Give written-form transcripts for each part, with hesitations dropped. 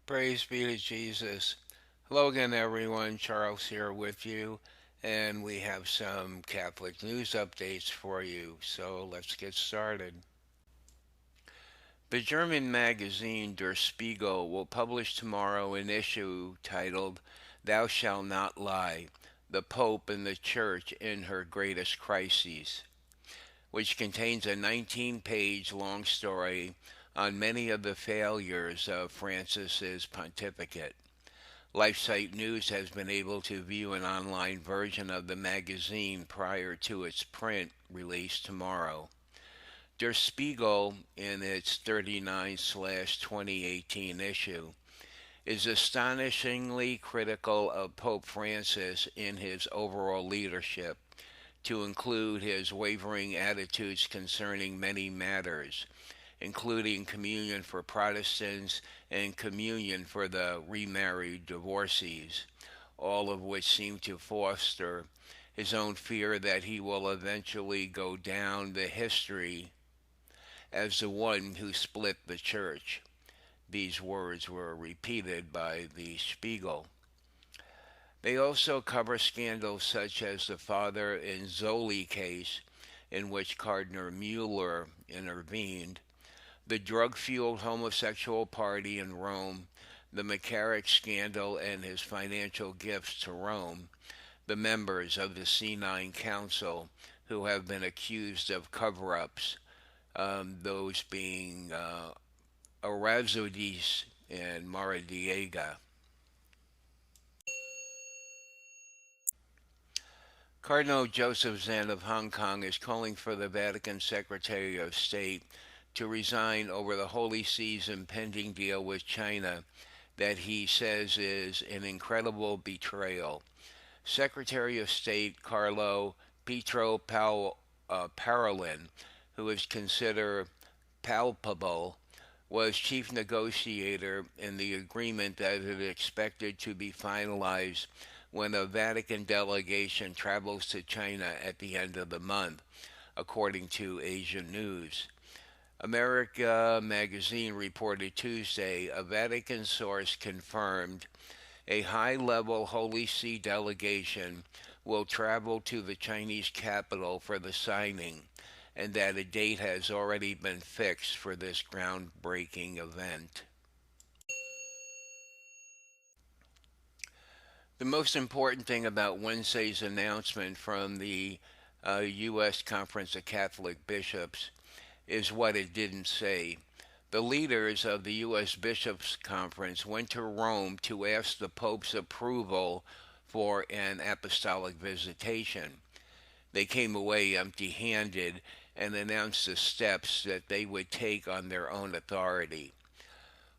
Praise be to Jesus. Hello again, everyone. Charles here with you, and we have some Catholic news updates for you. So let's get started. The German magazine Der Spiegel will publish tomorrow an issue titled Thou Shalt Not Lie, the Pope and the Church in Her Greatest Crises, which contains a 19-page long story on many of the failures of Francis's pontificate. LifeSite News has been able to view an online version of the magazine prior to its print release tomorrow. Der Spiegel, in its 39/2018 issue, is astonishingly critical of Pope Francis in his overall leadership, to include his wavering attitudes concerning many matters, including communion for Protestants and communion for the remarried divorcees, all of which seem to foster his own fear that he will eventually go down the history as the one who split the church. These words were repeated by the Spiegel. They also cover scandals such as the Father and Zoli case, in which Cardinal Mueller intervened, the drug-fueled homosexual party in Rome, the McCarrick scandal and his financial gifts to Rome, the members of the C9 Council who have been accused of cover-ups, those being Arazodis and Maradiega. Cardinal Joseph Zen of Hong Kong is calling for the Vatican Secretary of State to resign over the Holy See's impending deal with China that he says is an incredible betrayal. Secretary of State Carlo Pietro Parolin, who is considered palpable, was chief negotiator in the agreement that is expected to be finalized when a Vatican delegation travels to China at the end of the month, according to Asian News. America Magazine reported Tuesday a Vatican source confirmed a high-level Holy See delegation will travel to the Chinese capital for the signing, and that a date has already been fixed for this groundbreaking event. The most important thing about Wednesday's announcement from the U.S. Conference of Catholic Bishops is what it didn't say. The leaders of the U.S. Bishops' Conference went to Rome to ask the Pope's approval for an apostolic visitation. They came away empty handed and announced the steps that they would take on their own authority.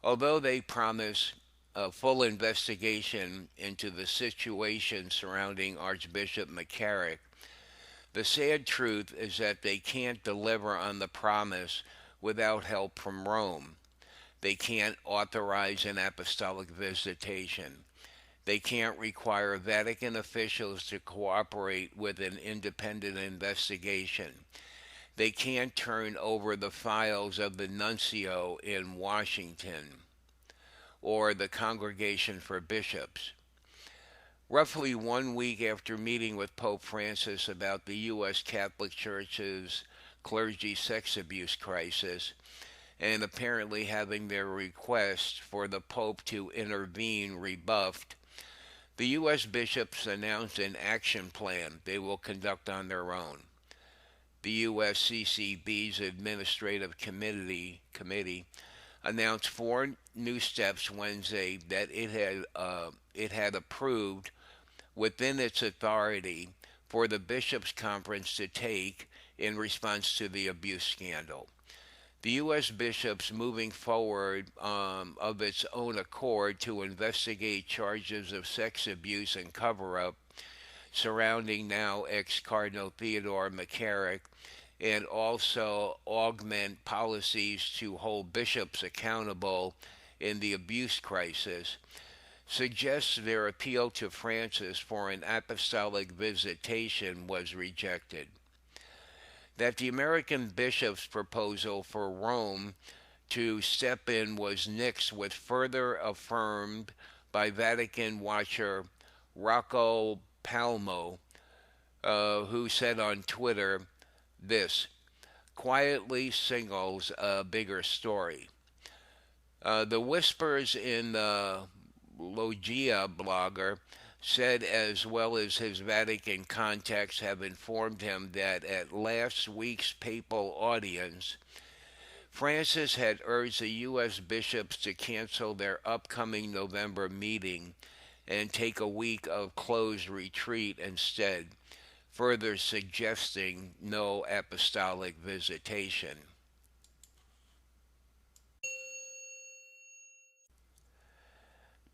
Although they promised a full investigation into the situation surrounding Archbishop McCarrick, the sad truth is that they can't deliver on the promise without help from Rome. They can't authorize an apostolic visitation. They can't require Vatican officials to cooperate with an independent investigation. They can't turn over the files of the nuncio in Washington or the Congregation for Bishops. Roughly 1 week after meeting with Pope Francis about the U.S. Catholic Church's clergy sex abuse crisis, and apparently having their request for the Pope to intervene rebuffed, the U.S. bishops announced an action plan they will conduct on their own. The USCCB's Administrative Committee announced four new steps Wednesday that it had approved within its authority for the Bishops' Conference to take in response to the abuse scandal. The U.S. bishops moving forward of its own accord to investigate charges of sex abuse and cover up surrounding now ex Cardinal Theodore McCarrick, and also augment policies to hold bishops accountable in the abuse crisis, suggests their appeal to Francis for an apostolic visitation was rejected. That the American bishop's proposal for Rome to step in was nixed, with further affirmed by Vatican watcher Rocco Palmo, who said on Twitter this quietly signals a bigger story. The whispers in the Logia blogger said, as well as his Vatican contacts have informed him, that at last week's papal audience, Francis had urged the U.S. bishops to cancel their upcoming November meeting and take a week of closed retreat instead, further suggesting no apostolic visitation.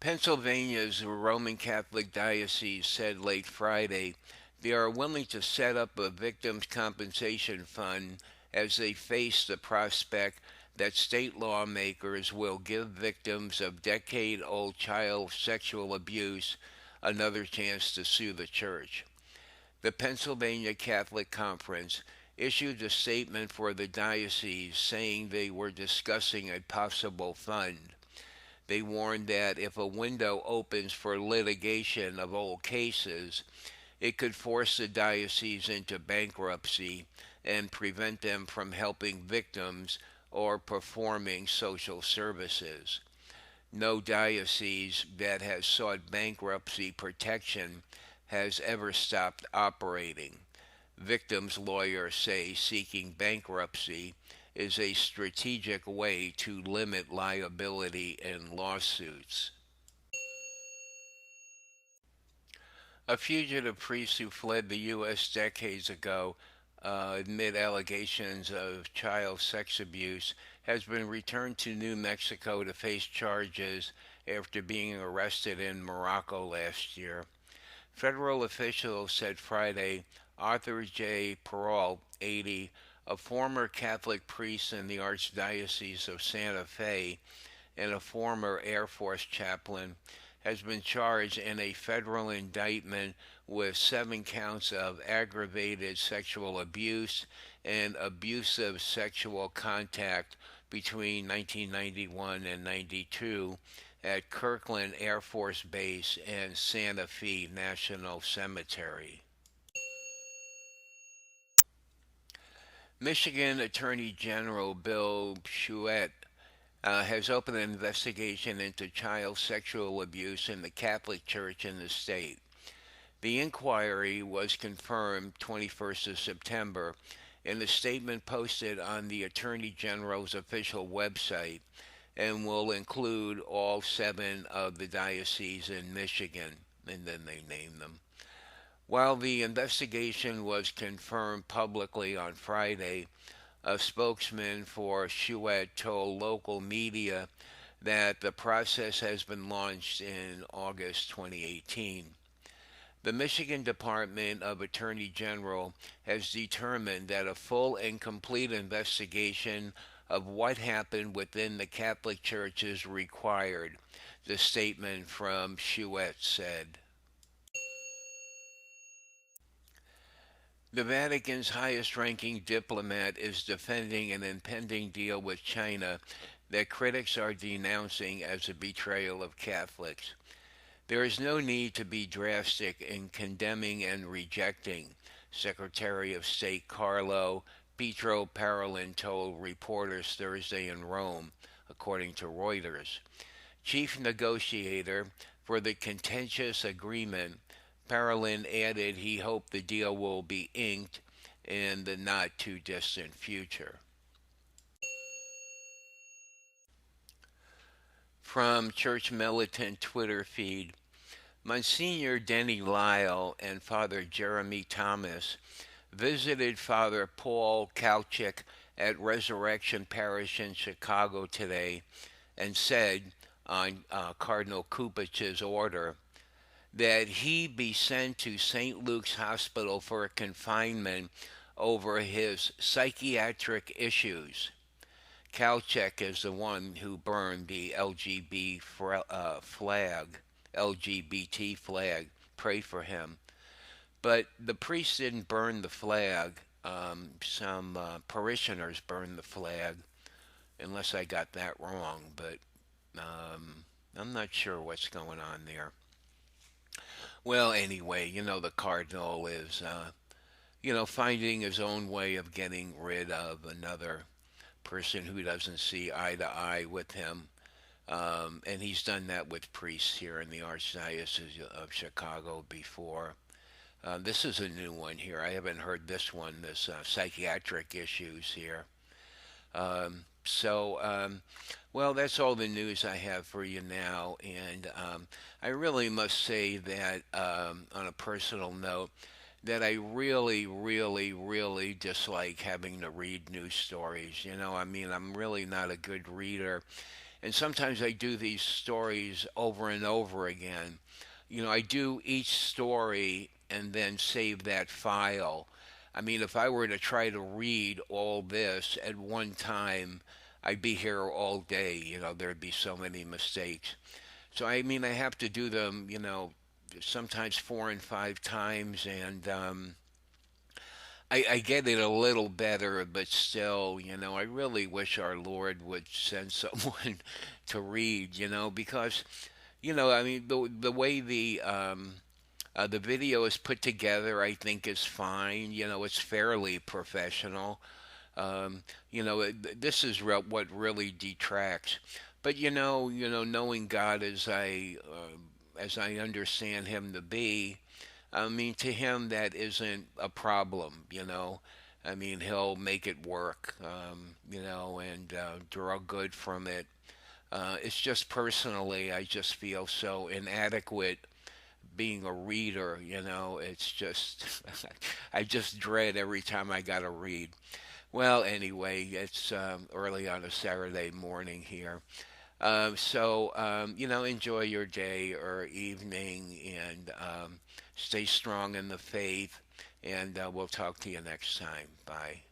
Pennsylvania's Roman Catholic Diocese said late Friday they are willing to set up a victims' compensation fund as they face the prospect that state lawmakers will give victims of decade old child sexual abuse another chance to sue the church. The Pennsylvania Catholic Conference issued a statement for the diocese saying they were discussing a possible fund. They warned that if a window opens for litigation of old cases, it could force the diocese into bankruptcy and prevent them from helping victims or performing social services. No diocese that has sought bankruptcy protection has ever stopped operating. Victims' lawyers say seeking bankruptcy is a strategic way to limit liability in lawsuits. A fugitive priest who fled the U.S. decades ago amid allegations of child sex abuse has been returned to New Mexico to face charges after being arrested in Morocco last year. Federal officials said Friday Arthur J. Peralt, 80, a former Catholic priest in the Archdiocese of Santa Fe and a former Air Force chaplain, has been charged in a federal indictment with 7 counts of aggravated sexual abuse and abusive sexual contact between 1991 and 92 at Kirkland Air Force Base and Santa Fe National Cemetery. Michigan Attorney General Bill Schuette has opened an investigation into child sexual abuse in the Catholic Church in the state. The inquiry was confirmed 21st of September in a statement posted on the Attorney General's official website and will include all 7 of the dioceses in Michigan, and then they name them. While the investigation was confirmed publicly on Friday, a spokesman for Schuette told local media that the process has been launched in August 2018. The Michigan Department of Attorney General has determined that a full and complete investigation of what happened within the Catholic Church is required, the statement from Schuette said. The Vatican's highest ranking diplomat is defending an impending deal with China that critics are denouncing as a betrayal of Catholics. There is no need to be drastic in condemning and rejecting, Secretary of State Carlo Pietro Parolin told reporters Thursday in Rome, according to Reuters. Chief negotiator for the contentious agreement, Parolin added he hoped the deal will be inked in the not too distant future. From Church Militant Twitter feed, Monsignor Denny Lyle and Father Jeremy Thomas visited Father Paul Caljic at Resurrection Parish in Chicago today and said, on Cardinal Kupic's order, that he be sent to St. Luke's Hospital for confinement over his psychiatric issues. Caljic is the one who burned the LGBT flag. Pray for him. But the priest didn't burn the flag. Some parishioners burned the flag. unless I got that wrong, but um, I'm not sure what's going on there. Well, anyway, the Cardinal is, finding his own way of getting rid of another person who doesn't see eye to eye with him. And he's done that with priests here in the Archdiocese of Chicago before. This is a new one here. I haven't heard this one, this psychiatric issues here. Well, that's all the news I have for you now. And I really must say that, on a personal note, that I really, really, really dislike having to read news stories. I mean, I'm really not a good reader. And sometimes I do these stories over and over again. I do each story and then save that file. I mean, if I were to try to read all this at one time, I'd be here all day. There'd be so many mistakes. So, I mean, I have to do them, sometimes 4 and 5 times, and I get it a little better, but still, I really wish our Lord would send someone to read, because, I mean, the way the video is put together, I think, is fine. It's fairly professional. This is what really detracts. But knowing God as I understand Him to be, I mean, to Him that isn't a problem. I mean, He'll make it work. And draw good from it. It's just personally, I just feel so inadequate being a reader. It's just I just dread every time I got to read. Well, anyway, it's early on a Saturday morning here. Enjoy your day or evening, and stay strong in the faith. And we'll talk to you next time. Bye.